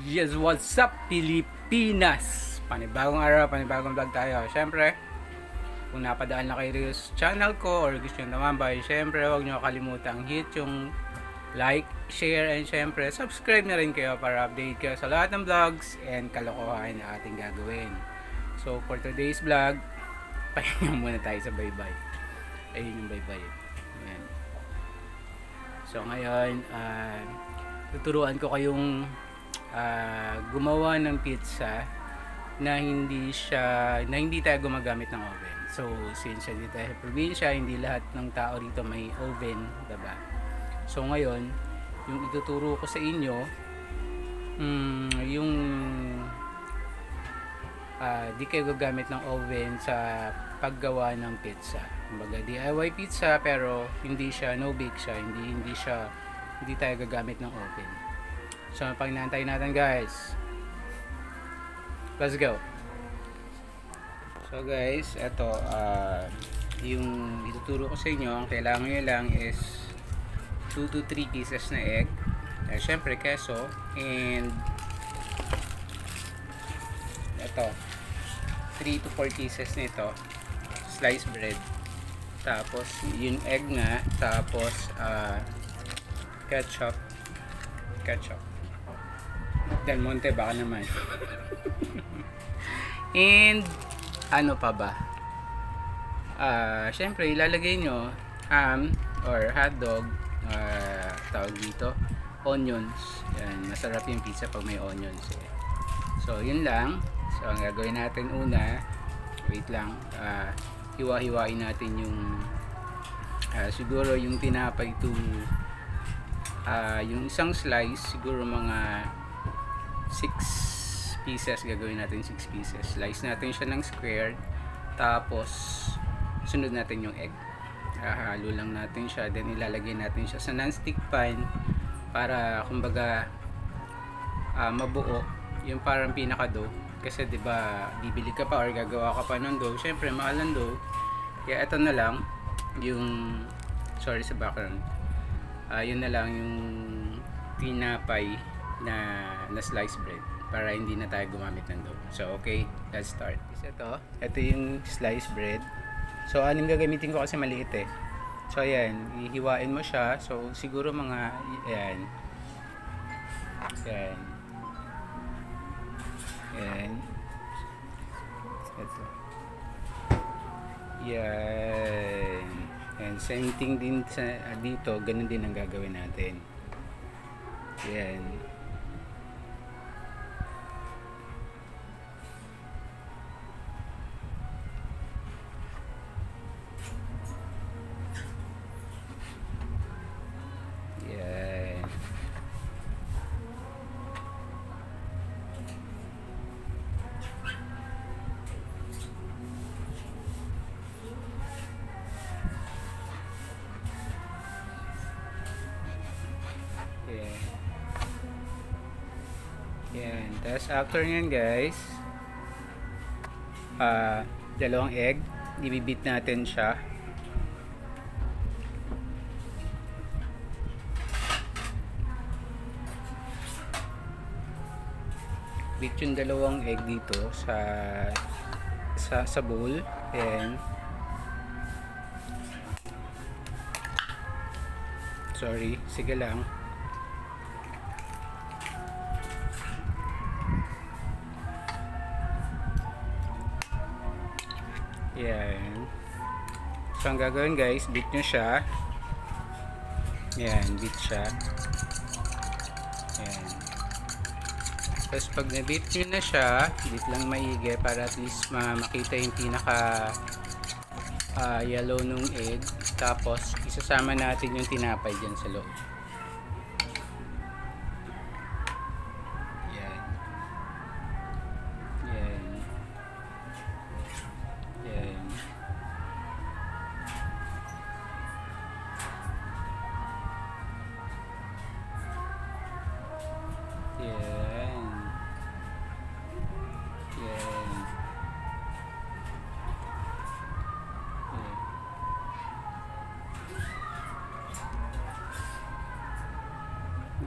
Yes, what's up Pilipinas? Panibagong araw, panibagong vlog tayo. Siyempre, kung napadaan na kayo sa channel ko or gusto nyo naman siyempre, huwag nyo kalimutang hit yung like, share, and siyempre, subscribe na rin kayo para update kayo sa lahat ng vlogs and kalokohan na ating gagawin. So, for today's vlog, pahinga muna tayo sa baybay. Ayun yung baybay. Ayan. So, ngayon, tuturuan ko kayong gumawa ng pizza na hindi tayo gumagamit ng oven. So since dito tayo sa probinsya, hindi lahat ng tao dito may oven, diba? So ngayon, yung ituturo ko sa inyo, yung di kayo gagamit ng oven sa paggawa ng pizza. Kumbaga DIY pizza pero hindi siya no bake siya, hindi tayo gagamit ng oven. So, pag naantay natin guys, let's go. So guys, eto yung ituturo ko sa inyo, ang kailangan nyo lang is 2 to 3 pieces na egg, syempre keso, and eto 3 to 4 pieces nito sliced bread, tapos yung egg nga, tapos ketchup Del Monte baka naman. And ano pa ba? Syempre ilalagay nyo ham or hotdog, tawag dito, onions. Yan, masarap yung pizza pag may onions eh. So yun lang. So ang gagawin natin una, wait lang, hiwa-hiwain natin yung siguro yung tinapay to yung isang slice, siguro mga 6 pieces, gagawin natin 6 pieces. Slice natin siya ng square, tapos sunod natin yung egg, halo lang natin siya, then ilalagay natin siya sa non-stick pan para kumbaga mabuo yung parang pinaka dough. Kasi 'di ba bibili ka pa or gagawa ka pa ng dough, syempre mahal ng dough. Kaya ito na lang yung, sorry sa background, yun na lang yung tinapay na sliced bread para hindi na tayo gumamit ng dough. So okay, let's start. Ito yung sliced bread. So anong gagamitin ko kasi maliit eh. So ayan, ihiwain mo siya. So siguro mga ayan. Ito. Yan. And same thing din sa dito, ganun din ang gagawin natin. Yan. Yan. Yan. Tapos after nyan guys, dalawang egg, ibibit natin siya. Bit yung dalawang egg dito sa bowl. And sorry, sige lang. Yan. So ang gagawin guys, beat nyo siya. Yan, beat siya. Yan. Tapos pag na-beat nyo na siya, beat lang maigi para at least makita yung pinaka yellow nung egg. Tapos isasama natin yung tinapay dyan sa loob.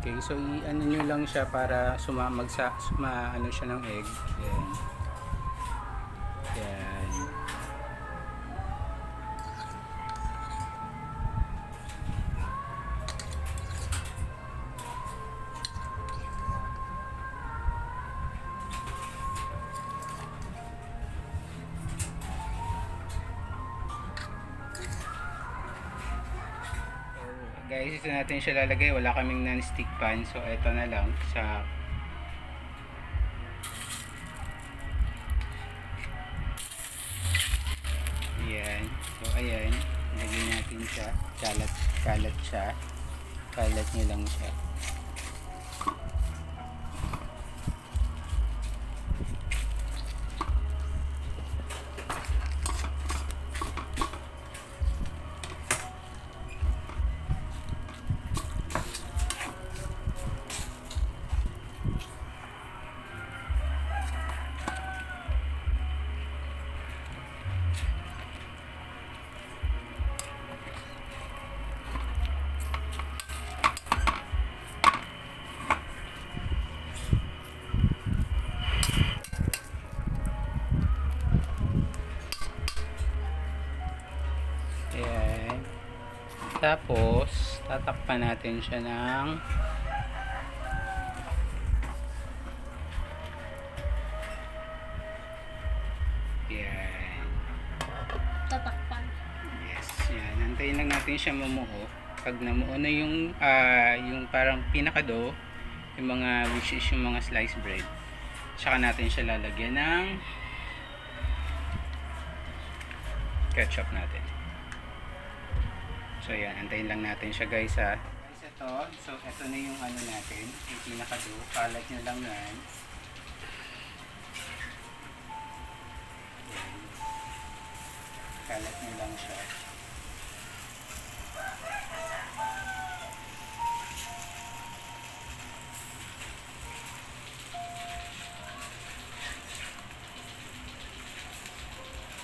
Okay, so i-ano nyo lang siya para ano siya ng egg. Yan. Yan. Guys, ito natin siya lalagay. Wala kaming non-stick pan. So, ito na lang sa ayan. So, ayan. Lagyan natin siya. Kalat siya. Kalat nyo lang siya. Ayan. Tapos, tatakpan natin siya ng ayan. Tatakpan. Yes, yan. Antayin lang natin siya mamuo. Pag namuo na yung parang pinaka-dough, yung mga, which is yung mga sliced bread, saka natin siya lalagyan ng ketchup natin. So yan, antayin lang natin siya guys ha. Guys, ito, so ito na yung ano natin, yung pinaka-dough. Kalat nyo lang yan. Kalat nyo lang siya.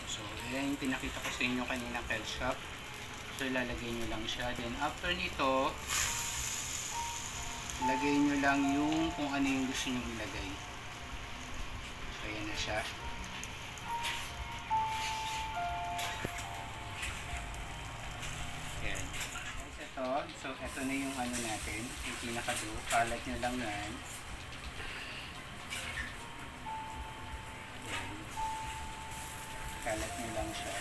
So yan yung pinakita ko sa inyo kanina, ketchup. So ilalagay nyo lang siya. Then after nito, ilagay nyo lang yung kung ano yung gusto nyo ilagay. So yan na siya. Yan. Guys, ito. So ito na yung ano natin, yung pinaka-dough. Kalat nyo lang yan. Yan. Kalat nyo lang siya.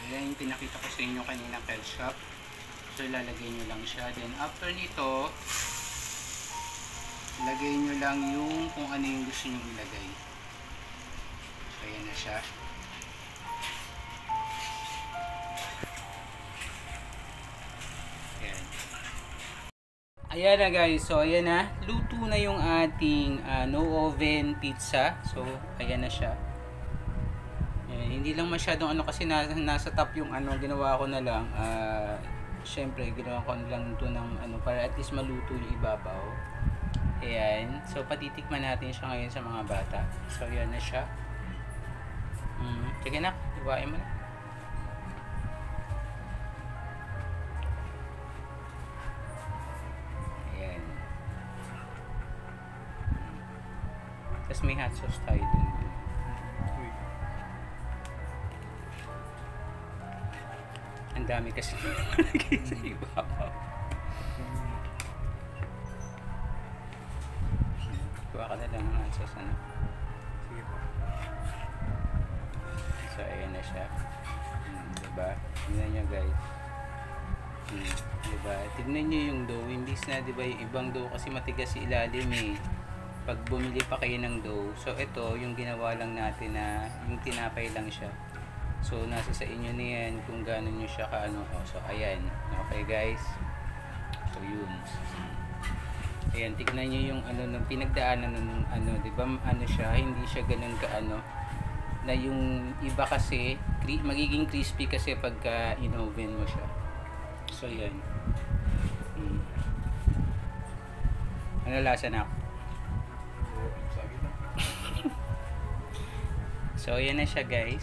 Ayan yung pinakita ko sa inyo kanina, ketchup. So ilalagay nyo lang siya. Then after nito, ilagay nyo lang yung kung ano yung gusto nyo ilagay. So ayan na siya. Ayan. Ayan na guys. So ayan na. Luto na yung ating no oven pizza. So ayan na siya. Hindi lang masyadong ano kasi nasa top yung ano, ginawa ko na lang syempre ginawa ko na lang ito ng ano para at least maluto yung ibabaw. Ayan, so patitikman natin siya ngayon sa mga bata. So ayan na siya. Sige na, iwain mo na. Ayan. Tapos may hot sauce tayo dun. Ang dami kasi nalagay sa ibabaw. Kuha ka na lang ng ansas, ano? Sige po. So, ayan na siya. Diba? Tignan nyo guys. Diba? Tignan nyo yung dough. Imbis na, diba, yung ibang dough kasi matigas si ilalim eh. Pag bumili pa kayo ng dough. So, ito, yung ginawa lang natin na yung tinapay lang siya. So, nasa sa inyo na yan kung gaano nyo siya kaano. So, ayan. Okay, guys. So, yun. Ayan, tignan nyo yung ano, nung pinagdaanan nung ano, diba, ano siya, hindi siya ganun kaano. Na yung iba kasi, magiging crispy kasi pagka in-oven mo siya. So, yan. Ano lasa na? So, yan na siya guys.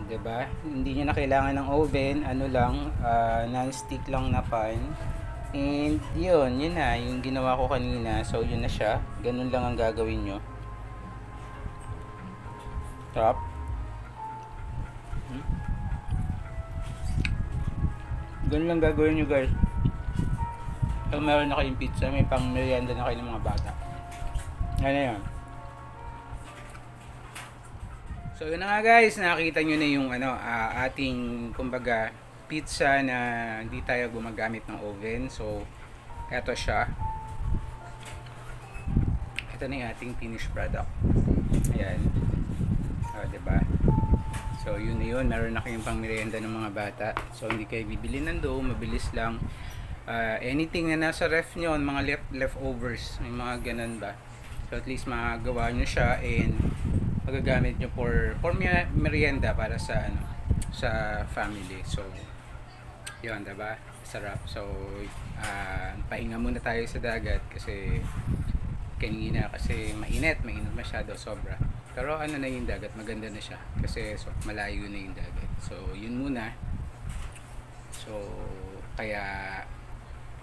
Diba? Hindi niya na kailangan ng oven. Ano lang, non-stick lang na pan. And yun na. Yung ginawa ko kanina. So, yun na siya. Ganun lang ang gagawin nyo. Top. Ganun lang gagawin nyo guys. Kung meron na kayong pizza, may pang merienda na kayo ng mga bata. Ano yan. So yun na nga guys, nakita nyo na yung ating kumbaga pizza na hindi tayo gumagamit ng oven. So eto siya. Ito na yung ating finished product. Ayan. Diba? So yun na yun, meron na kayong pang merienda ng mga bata. So hindi kayo bibili ng dough, mabilis lang. Anything na nasa ref nyo, mga leftovers, may mga ganun ba. So at least magagawa nyo siya and magagamit nyo for merienda para sa sa family. So yun, diba? Sarap. So pahinga muna tayo sa dagat kasi kanina kasi mainit masyado, sobra. Pero ano na yung dagat, maganda na siya kasi malayo na yung dagat. So yun muna. So kaya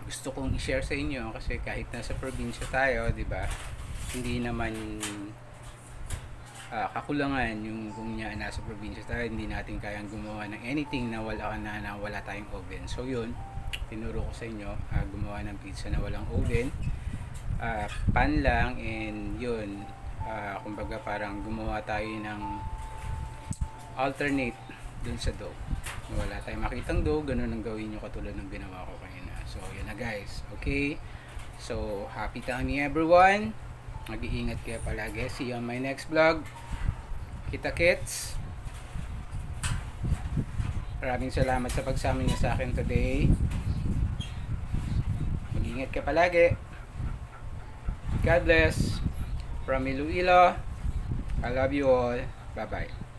gusto kong i-share sa inyo kasi kahit nasa probinsya tayo, di ba? Hindi naman kakulangan yung kung nasa probinsya tayo, hindi natin kayang gumawa ng anything na wala tayong oven. So yun, tinuro ko sa inyo gumawa ng pizza na walang oven, pan lang, and yun, kumbaga parang gumawa tayo ng alternate dun sa dough. Wala tayong makitang dough, ganun ang gawin nyo katulad ng ginawa ko kanina. So yun na guys, okay? So happy tummy everyone, mag-iingat kayo palagi. See you on my next vlog. Kita kits. Maraming salamat sa pagsama niyo sa akin today. Mag-iingat kayo palagi. God bless. From Iloilo, I love you all. Bye bye.